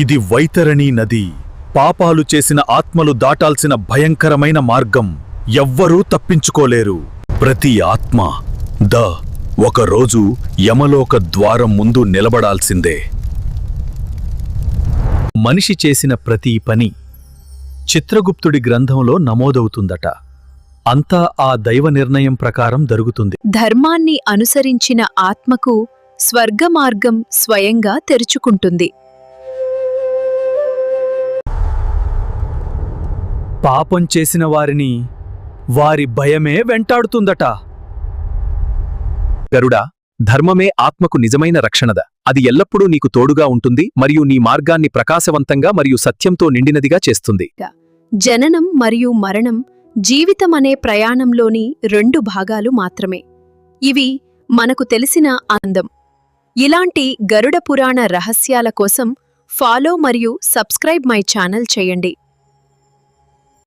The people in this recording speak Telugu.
ఇది వైతరణి నది. పాపాలు చేసిన ఆత్మలు దాటాల్సిన భయంకరమైన మార్గం. ఎవ్వరూ తప్పించుకోలేరు. ప్రతి ఆత్మ ఒకరోజు యమలోక ద్వారం ముందు నిలబడాల్సిందే. మనిషి చేసిన ప్రతి పని చిత్రగుప్తుడి గ్రంథంలో నమోదవుతుందట. అంతా ఆ దైవ నిర్ణయం ప్రకారం జరుగుతుంది. ధర్మాన్ని అనుసరించిన ఆత్మకు స్వర్గమార్గం స్వయంగా తెరుచుకుంటుంది. పాపం చేసిన వారిని వారి భయమే వెంటాడుతుందట. గరుడా, ధర్మమే ఆత్మకు నిజమైన రక్షణద. అది ఎల్లప్పుడూ నీకు తోడుగా ఉంటుంది మరియు నీ మార్గాన్ని ప్రకాశవంతంగా మరియు సత్యంతో నిండినదిగా చేస్తుంది. జననం మరియు మరణం జీవితమనే ప్రయాణంలోని 2 భాగాలు మాత్రమే. ఇవి మనకు తెలిసిన అందం. ఇలాంటి గరుడ పురాణ రహస్యాల కోసం ఫాలో మరియు సబ్స్క్రైబ్ మై ఛానల్ చేయండి.